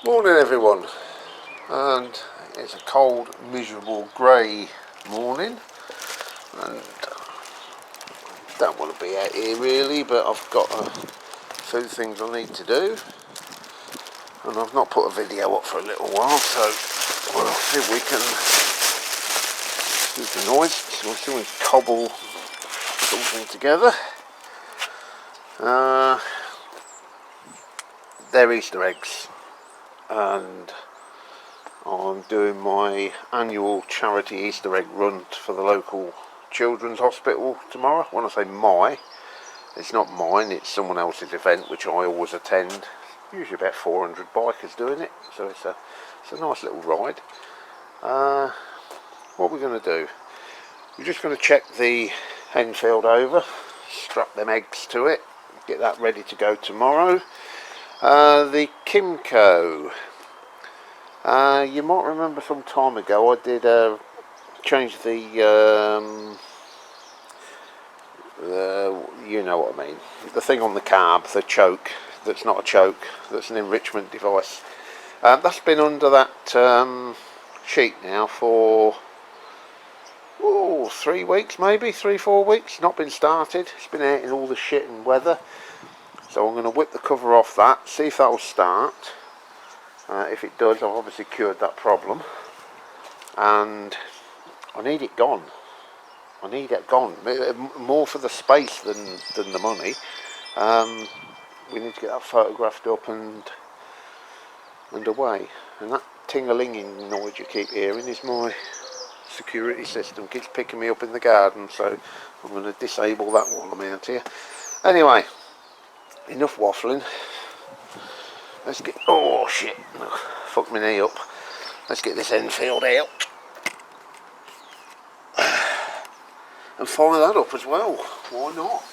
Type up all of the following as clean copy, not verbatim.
Morning everyone, and it's a cold, miserable, grey morning, and don't want to be out here really, but I've got a few things I need to do, and I've not put a video up for a little while, so we'll see if we can, excuse the noise, so we'll see if we can cobble something together. They're Easter eggs, and I'm doing my annual charity Easter egg run for the local children's hospital tomorrow. When I say my, it's not mine, it's someone else's event which I always attend. Usually about 400 bikers doing it, so it's a nice little ride. What we're going to do, we're just going to check the hen field over, strap them eggs to it, get that ready to go tomorrow. The Kymco, you might remember some time ago I did change the you know what I mean, the thing on the carb, the choke that's not a choke, that's an enrichment device. That's been under that sheet now for 3 weeks, maybe 3-4 weeks, not been started. It's been out in all the shit and weather, so I'm going to whip the cover off that, see if that will start. If it does, I've obviously cured that problem, and I need it gone. I need it gone, more for the space than the money. We need to get that photographed up and away. And that ting-a-linging noise you keep hearing is my security system, keeps picking me up in the garden, so I'm going to disable that while I'm out here. Anyway, enough waffling. Let's get, oh shit, fuck my knee up. Let's get this end field out and fire that up as well, why not?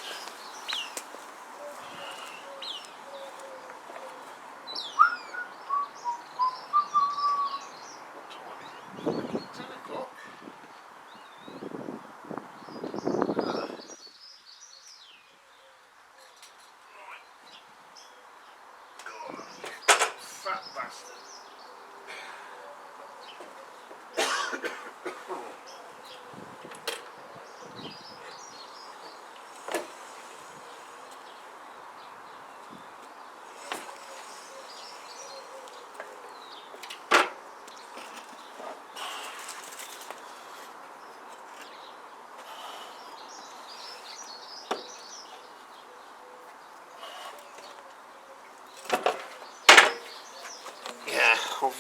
I've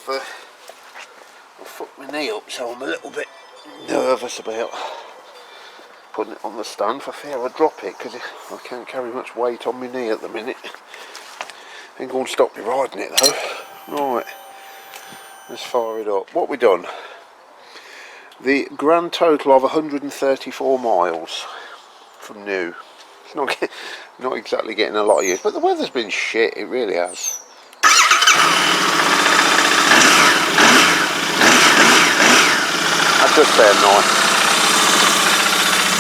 fucked my knee up, so I'm a little bit nervous about putting it on the stand for fear I drop it, because I can't carry much weight on my knee at the minute. Ain't going to stop me riding it though. Right, let's fire it up. What we done? The grand total of 134 miles from new. It's not exactly getting a lot of use, but the weather's been shit, it really has. That does sound nice.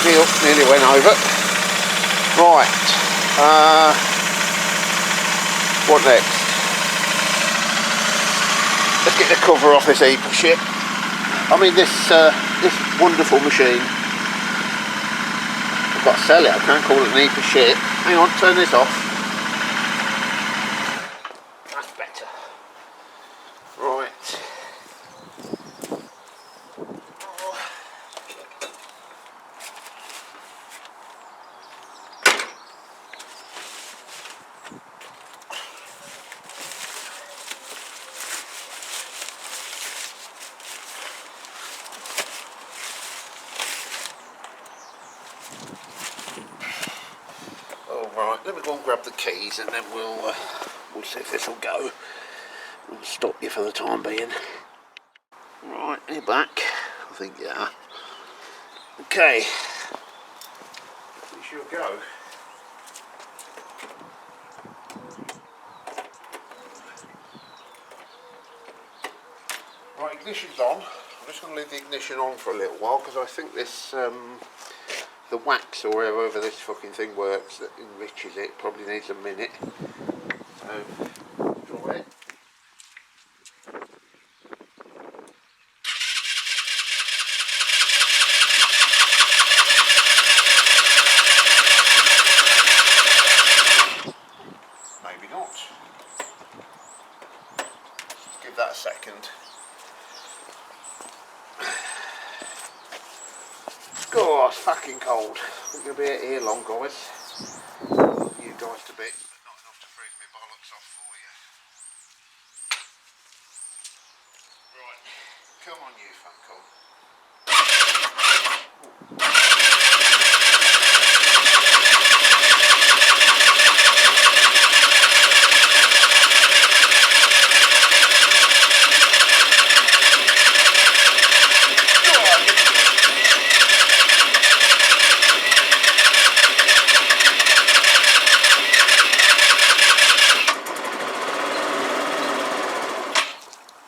Nearly went over. Right, what next? Let's get the cover off this heap of shit. I mean, this wonderful machine, I've got to sell it, I can't call it an heap of shit. Hang on, turn this off. That's better. Right. Alright, let me go and grab the keys and then we'll see if this will go. We'll stop you for the time being. Right, you're back. I think you are. Okay. We should go. Right, ignition's on. I'm just going to leave the ignition on for a little while because I think this, the wax or however this fucking thing works that enriches it probably needs a minute. So, draw it. We're going to be here long, guys. You guys to bits, but not enough to freeze me bollocks off for you. Right, come on you Funcom.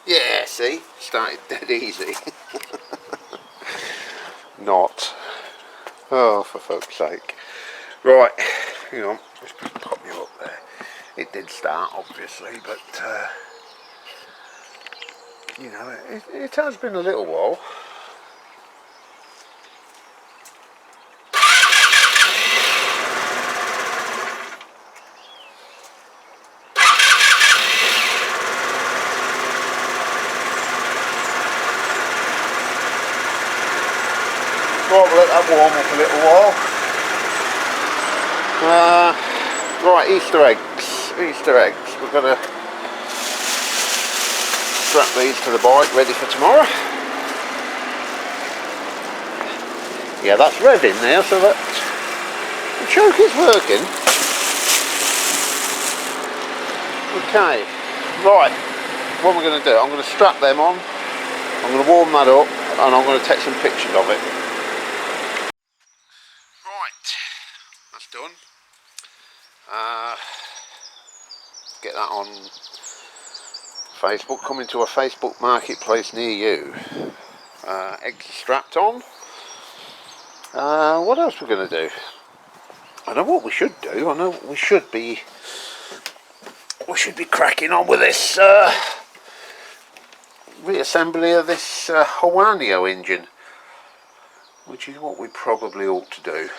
Yeah, see, started dead easy. Not. Oh, for fuck's sake. Right, hang on, just pop you up there. It did start, obviously, but, you know, it has been a little while. Right, we'll let that warm up a little while. Right, Easter eggs. We're going to strap these to the bike, ready for tomorrow. Yeah, that's revving now, so that the choke is working. Okay, right, what am I going to do? I'm going to strap them on, I'm going to warm that up, and I'm going to take some pictures of it. Right, that's done. Get that on Facebook, coming to a Facebook marketplace near you. Eggs strapped on. What else we're going to do? I know what we should do. I know we should be cracking on with this reassembly of this Huoniao engine, which is what we probably ought to do.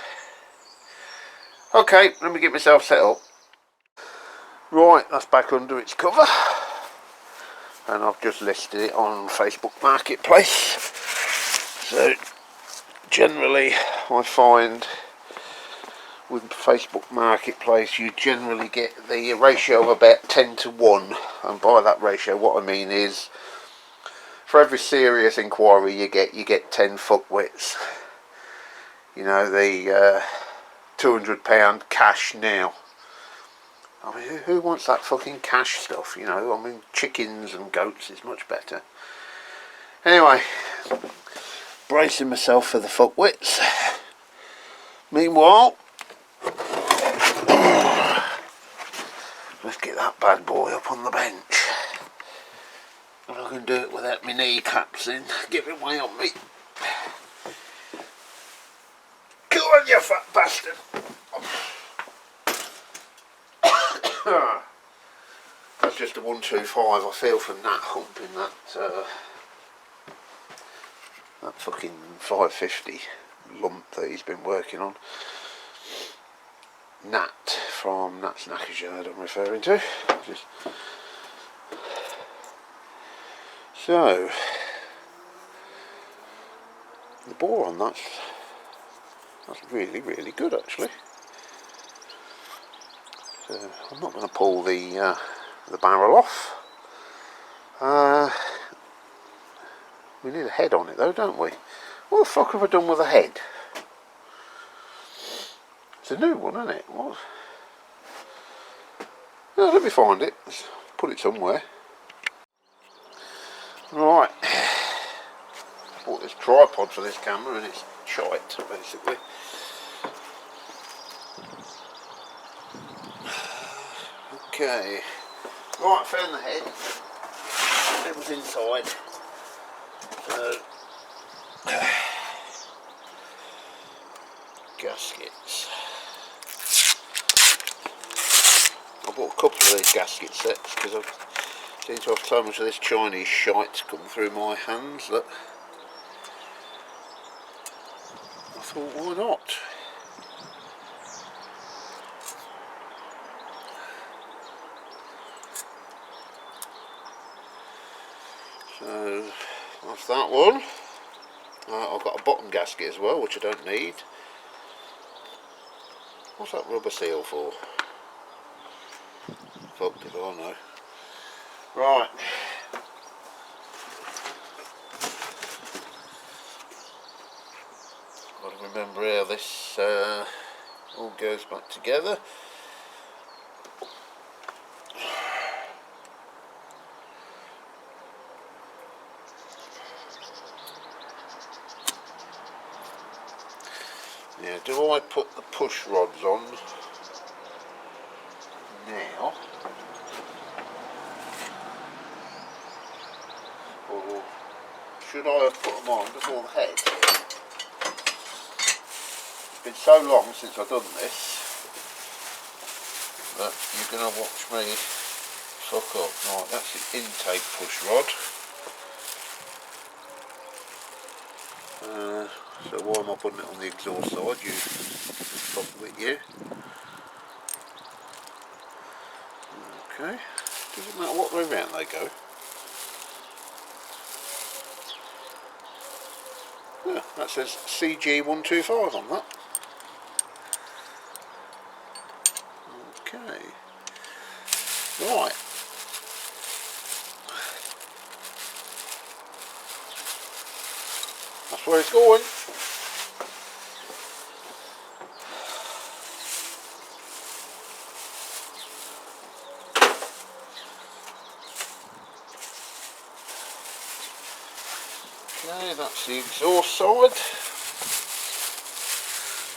Okay, let me get myself set up. Right, that's back under its cover, and I've just listed it on Facebook Marketplace. So generally I find with Facebook Marketplace you generally get the ratio of about 10 to 1, and by that ratio what I mean is for every serious inquiry you get 10 foot widths. You know, the £200 cash now. I mean, who wants that fucking cash stuff, you know? I mean, chickens and goats is much better. Anyway, bracing myself for the foot widths. Meanwhile, let's get that bad boy up on the bench. And I can do it without my kneecaps in, giving way on me. Come on, you fat bastard! That's just a 125. I feel from that humping that fucking 550 lump that he's been working on. Nat from Nat's Knackers Yard I'm referring to. So the bore on that's really good actually. So I'm not going to pull the barrel off. We need a head on it though, don't we? What the fuck have I done with a head? It's a new one, isn't it? What? Oh, let me find it. Let's put it somewhere. Right. Bought this tripod for this camera and it's shite, basically. Okay. Right, found the head. It was inside. So gaskets. I bought a couple of these gasket sets because I seem to have so much of this Chinese shite come through my hands that I thought, why not? So that's that one. I've got a bottom gasket as well, which I don't need. What's that rubber seal for? Fucked if I know. Right. Got to remember how this all goes back together. Now, do I put the push rods on now, or should I have put them on before the head? It's been so long since I've done this that you're going to watch me fuck up. Right, that's the intake push rod. So why am I putting it on the exhaust side? You fuck with you. Okay, doesn't matter what way round they go. Yeah, that says CG125 on that. Okay, right. That's where it's going. Okay, that's the exhaust side.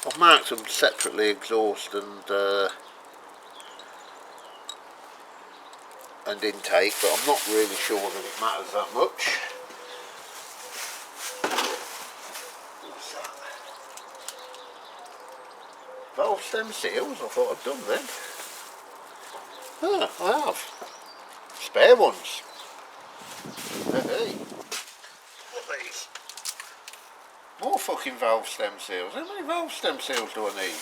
I've marked them separately, exhaust and intake, but I'm not really sure that it matters that much. What's that? Valve stem seals? I thought I'd done them. Ah, I have. Spare ones. Hey. What are these? More fucking valve stem seals. How many valve stem seals do I need?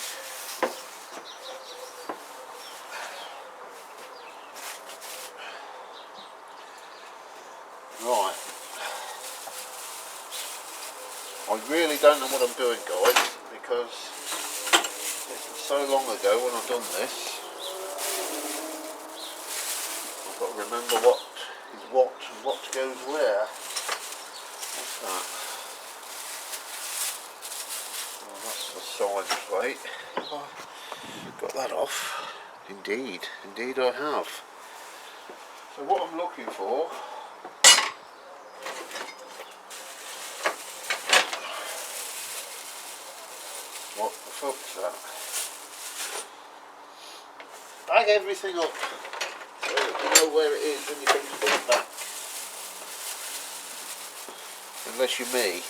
Right. I really don't know what I'm doing, guys, because it's so long ago when I've done this. I've got to remember what is what and what goes where. What's that? Oh, that's the side plate. Have I got that off? Indeed, indeed I have. So what I'm looking for, what the fuck's that? Bag everything up so that you know where it is when you come to put it back. Unless you're me.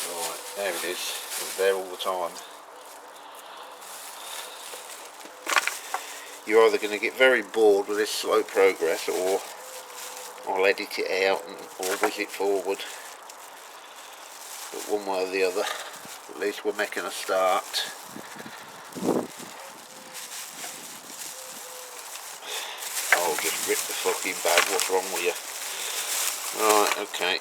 Right, there it is. It's there all the time. You're either going to get very bored with this slow progress, or I'll edit it out or whiz it forward. But one way or the other, at least we're making a start. Oh, just rip the fucking bag, what's wrong with you? Right, okay.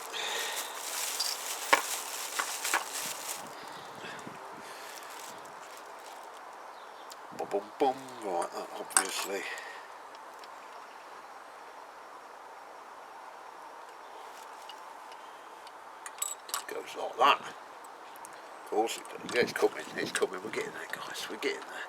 Boom, boom, boom. Right, that obviously. Goes like that. Of course it does. Yeah, it's coming, it's coming. We're getting there, guys. We're getting there.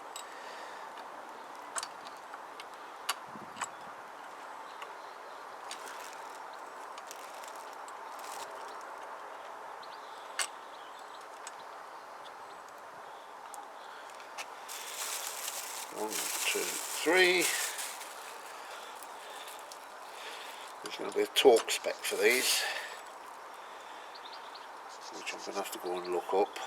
One, two, three. There's going to be a torque spec for these, which I'm going to have to go and look up.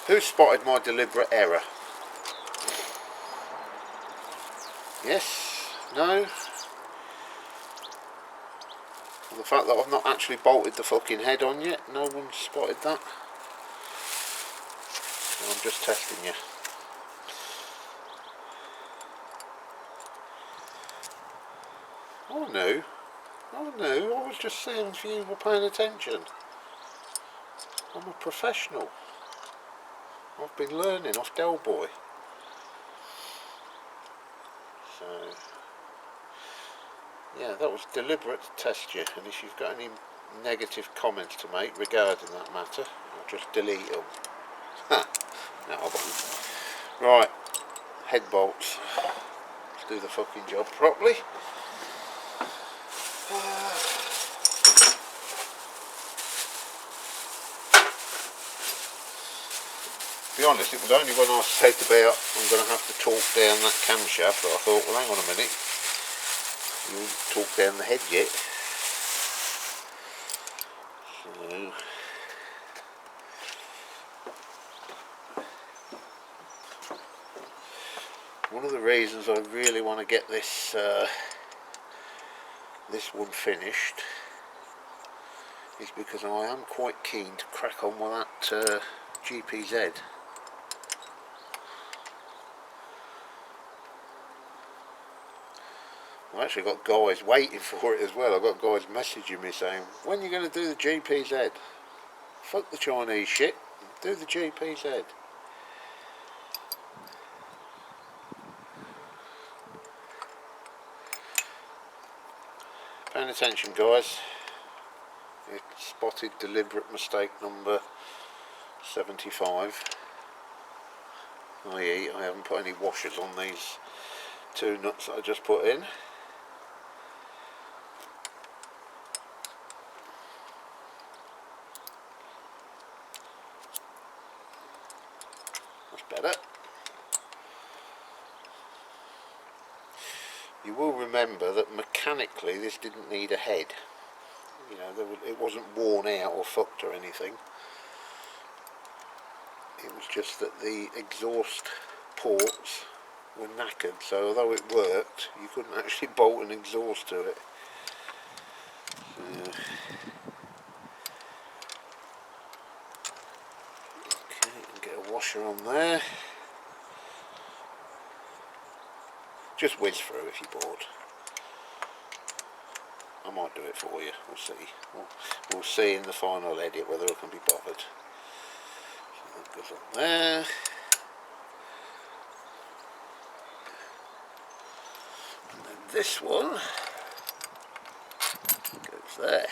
Who spotted my deliberate error? Yes? No? the fact that I've not actually bolted the fucking head on yet. No one's spotted that. So I'm just testing you. I knew. I was just seeing if you were paying attention. I'm a professional. I've been learning off Del Boy. So, yeah, that was deliberate to test you, and if you've got any negative comments to make regarding that matter, I'll just delete them. Ha! No, I won't. Right, head bolts. Let's do the fucking job properly. To be honest, it was only when I said about I'm going to have to torque down that camshaft that I thought, well, hang on a minute, you haven't torqued down the head yet. So, one of the reasons I really want to get this this one finished is because I am quite keen to crack on with that GPZ. I've actually got guys waiting for it as well. I've got guys messaging me saying, when are you going to do the GPZ? Fuck the Chinese shit, do the GPZ. Paying attention, guys. It spotted deliberate mistake number 75. i.e. I haven't put any washers on these two nuts that I just put in. That's better. You will remember that mechanically this didn't need a head. You know, it wasn't worn out or fucked or anything. It was just that the exhaust ports were knackered, so although it worked, you couldn't actually bolt an exhaust to it. So, okay, and get a washer on there. Just whiz through if you're bored. I might do it for you, we'll see. We'll see in the final edit whether I can be bothered. So that goes on there. And then this one goes there.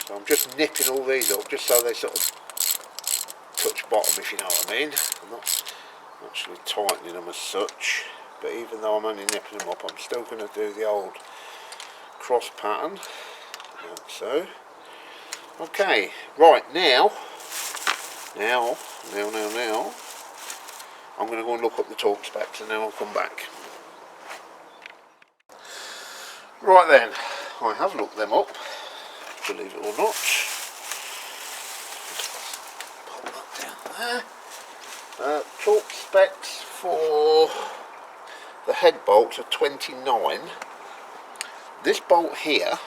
So I'm just nipping all these up just so they sort of touch bottom, if you know what I mean. I'm not actually tightening them as such, but even though I'm only nipping them up, I'm still going to do the old cross pattern, like so. Okay, right, now, I'm going to go and look up the torque specs and then I'll come back. Right then, I have looked them up, believe it or not. Pop that down there. Torque specs for the head bolts are 29. This bolt here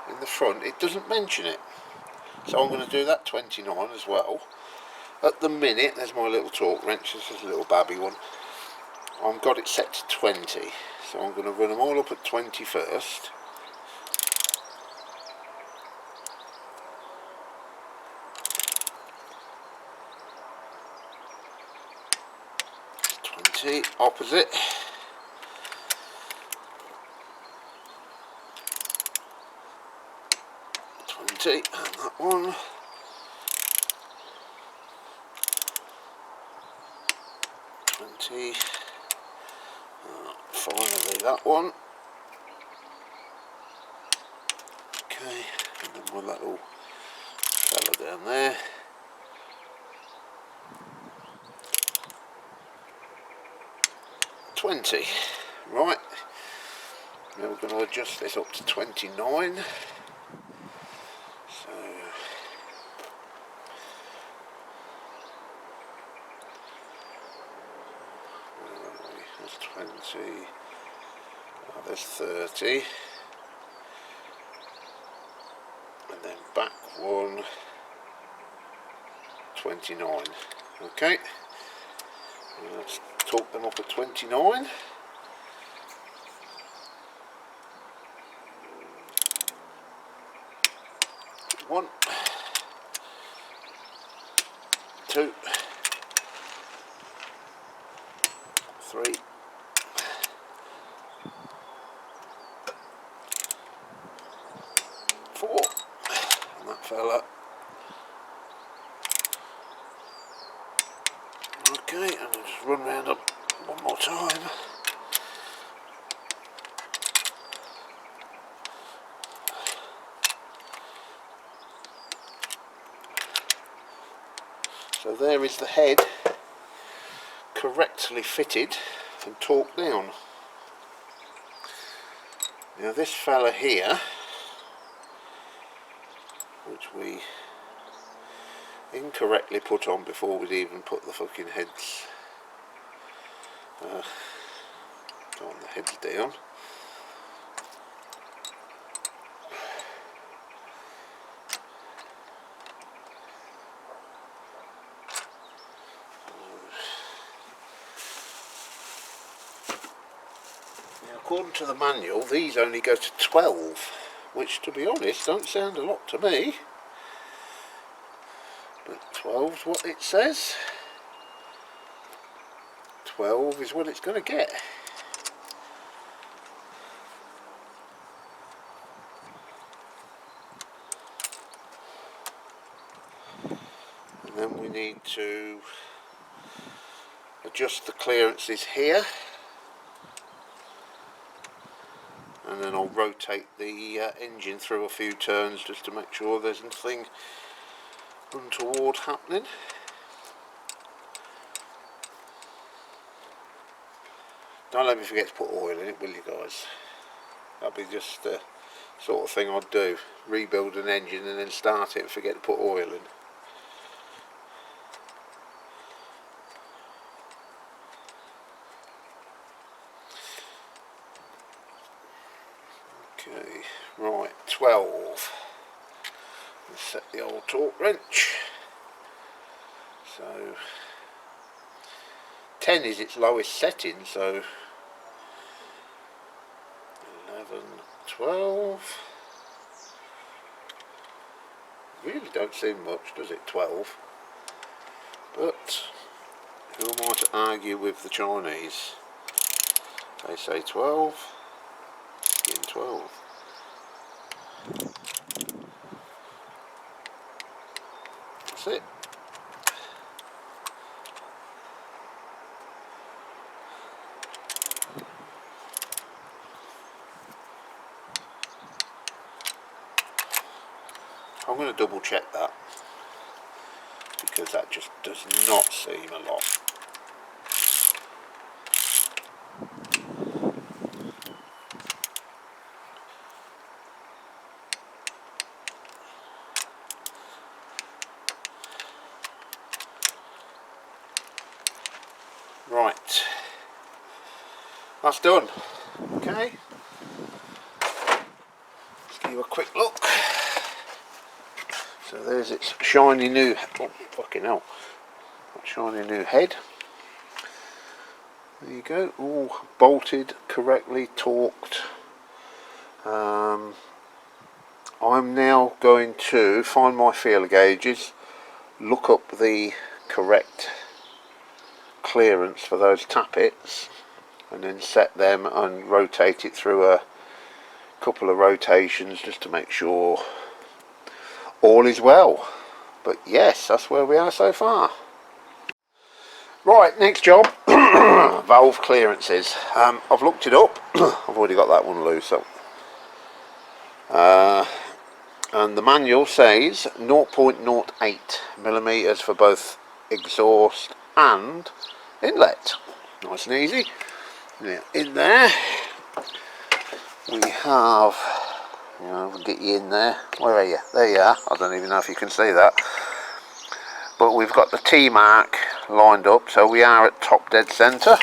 in the front, it doesn't mention it, so I'm going to do that 29 as well. At the minute, there's my little torque wrench. This is a little babby one. I've got it set to 20, so I'm going to run them all up at 20 first. Opposite. 20 and that one. 20. finally that one. Okay, and then one little fella down there. $20. Right, now we're going to adjust this up to 29. So where are we? That's 20. Oh, there's 30. And then back one, 29. Okay, let's torque them up at 29. One, two, three, four, and that fella. Okay, and I'll just run round up one more time. So there is the head correctly fitted and torqued down. Now this fella here, which we incorrectly put on before we'd even put the fucking heads the heads down. Now according to the manual these only go to 12, which to be honest don't sound a lot to me. 12 is what it says. 12 is what it's going to get. And then we need to adjust the clearances here. And then I'll rotate the engine through a few turns just to make sure there's nothing untoward happening. Don't let me forget to put oil in it, will you guys? That'd be just the sort of thing I'd do. Rebuild an engine and then start it and forget to put oil in. Okay, right, 12. Let's set the old torque wrench. So 10 is its lowest setting, so 11, 12. Really don't seem much, does it? 12. But who am I to argue with the Chinese? They say 12. Getting 12. That's it. I'm going to double check that because that just does not seem a lot. Right, that's done. Okay, let's give you a quick look. So there's its shiny new, oh fucking hell, shiny new head. There you go, all bolted correctly, torqued. I'm now going to find my feeler gauges, look up the correct clearance for those tappets, and then set them and rotate it through a couple of rotations just to make sure all is well. But yes, that's where we are so far. Right, next job, valve clearances. I've looked it up. I've already got that one loose up. And the manual says 0.08 millimeters for both exhaust and inlet. Nice and easy. Now, in there we have, we'll get you in there. Where are you? There you are. I don't even know if you can see that. But we've got the T mark lined up, so we are at top dead centre.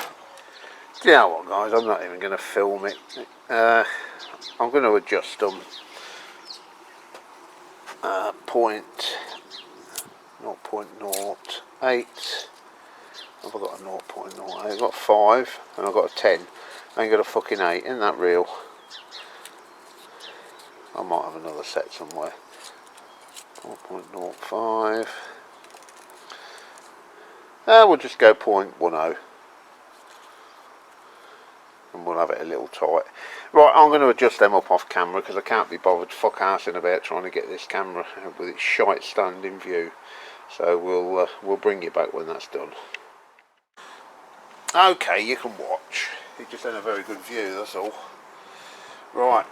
Do you know what, guys? I'm not even going to film it. I'm going to adjust them. 0.08. Have I got a 0.08? I've got 5 and I've got a 10. I ain't got a fucking 8. Isn't that real? I might have another set somewhere. 0.05. We'll just go 0.10 and we'll have it a little tight. Right, I'm going to adjust them up off camera because I can't be bothered fuck arsing about trying to get this camera with its shite standing view. So we'll bring you back when that's done. Okay, you can watch. It just ain't a very good view, that's all. Right.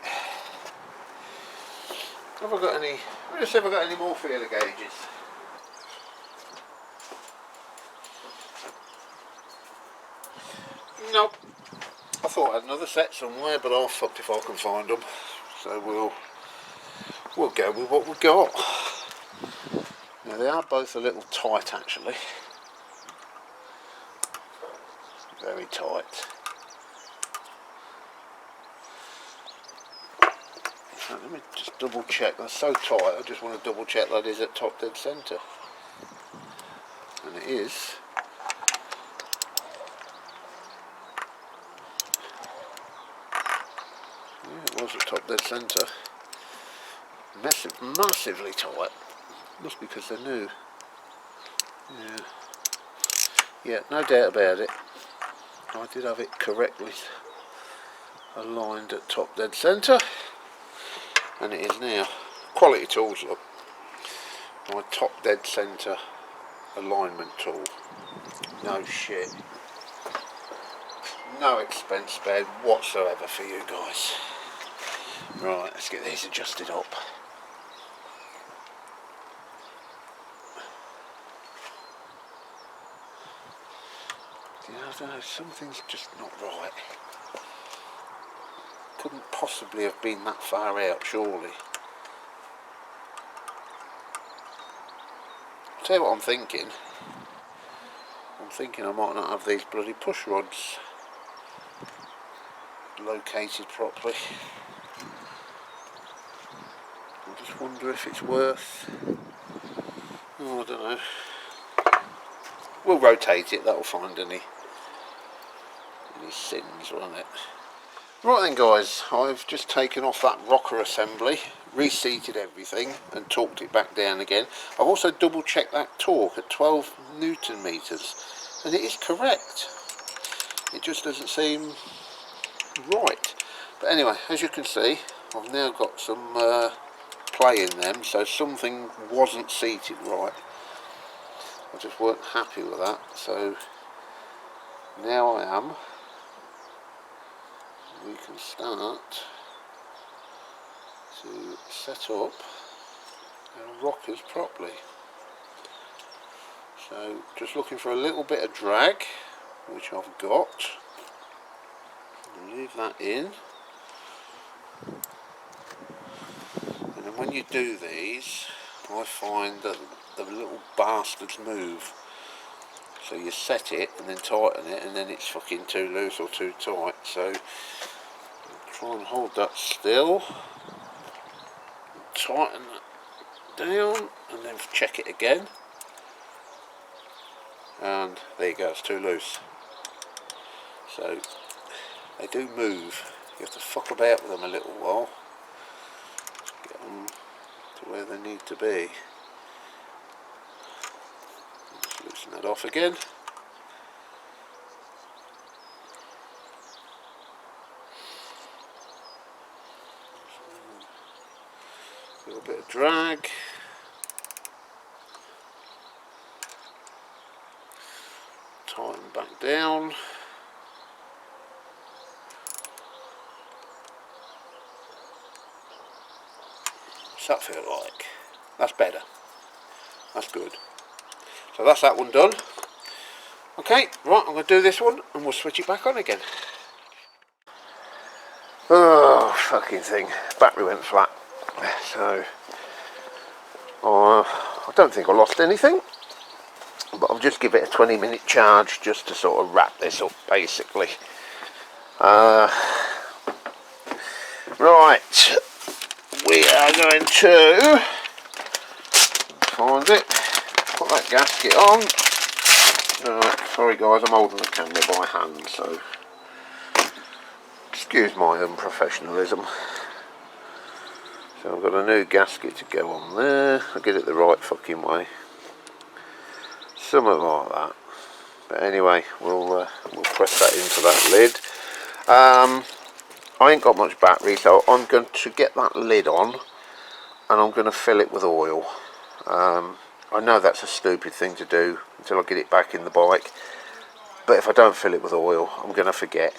Have I got any? Let me see if I've got any more feeler gauges. Nope. I thought I had another set somewhere, but I'll fucked if I can find them. So we'll go with what we got. Now they are both a little tight actually. Very tight. So let me just double check. That's so tight. I just want to double check that is at top dead centre. And it is. Yeah, it was at top dead centre. Massively tight. Must be because they're new. Yeah, no doubt about it. I did have it correctly aligned at top dead centre, and it is now. Quality tools, look. My top dead centre alignment tool. No shit. No expense spared whatsoever for you guys. Right, let's get these adjusted up. I don't know, something's just not right. Couldn't possibly have been that far out, surely. I'll tell you what I'm thinking. I'm thinking I might not have these bloody push rods located properly. I just wonder if it's worth... Oh, I don't know. We'll rotate it, that'll find any sins, won't it? Right then guys, I've just taken off that rocker assembly, reseated everything and torqued it back down again. I've also double checked that torque at 12 Newton meters and it is correct. It just doesn't seem right. But anyway, as you can see, I've now got some play in them, so something wasn't seated right. I just weren't happy with that, so now I am. We can start to set up our rockers properly. So just looking for a little bit of drag, which I've got. Leave that in. And then when you do these, I find that the little bastards move. So you set it and then tighten it and then it's fucking too loose or too tight. So try and hold that still, tighten that down and then check it again. And there you go, it's too loose. So they do move. You have to fuck about with them a little while to get them to where they need to be. Just loosen that off again. A little bit of drag. down. What's that feel like? That's better. That's good. So that's that one done. Okay, right, I'm going to do this one and we'll switch it back on again. Oh, fucking thing. Battery went flat. So, I don't think I lost anything. But I'll just give it a 20-minute charge just to sort of wrap this up, basically. Right. We are going to find it. Put that gasket on. Sorry guys, I'm holding the camera by hand, so excuse my unprofessionalism. So I've got a new gasket to go on there. I'll get it the right fucking way. Something like that. But anyway, we'll press that into that lid. I ain't got much battery, so I'm going to get that lid on and I'm going to fill it with oil. I know that's a stupid thing to do until I get it back in the bike, but if I don't fill it with oil I'm going to forget,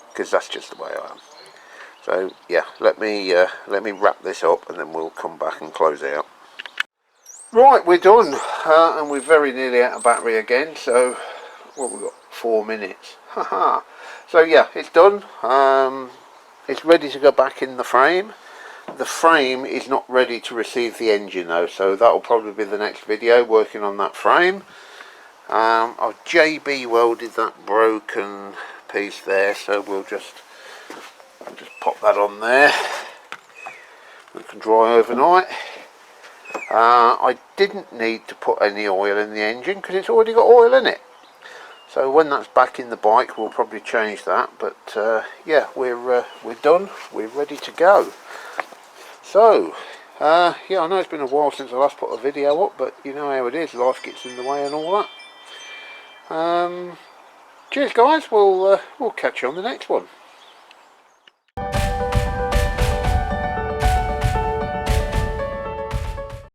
because that's just the way I am. So yeah, let me wrap this up and then we'll come back and close out. Right, we're done, and we're very nearly out of battery again, so what we've got, 4 minutes. Haha. So yeah, it's done. It's ready to go back in the frame. The frame is not ready to receive the engine though, so that will probably be the next video, working on that frame. I've JB welded that broken piece there, so I'll just pop that on there. It can dry overnight. I didn't need to put any oil in the engine because it's already got oil in it. So when that's back in the bike we'll probably change that, but yeah, we're done, we're ready to go. So yeah, I know it's been a while since I last put a video up, but you know how it is, life gets in the way and all that. Cheers guys, we'll catch you on the next one.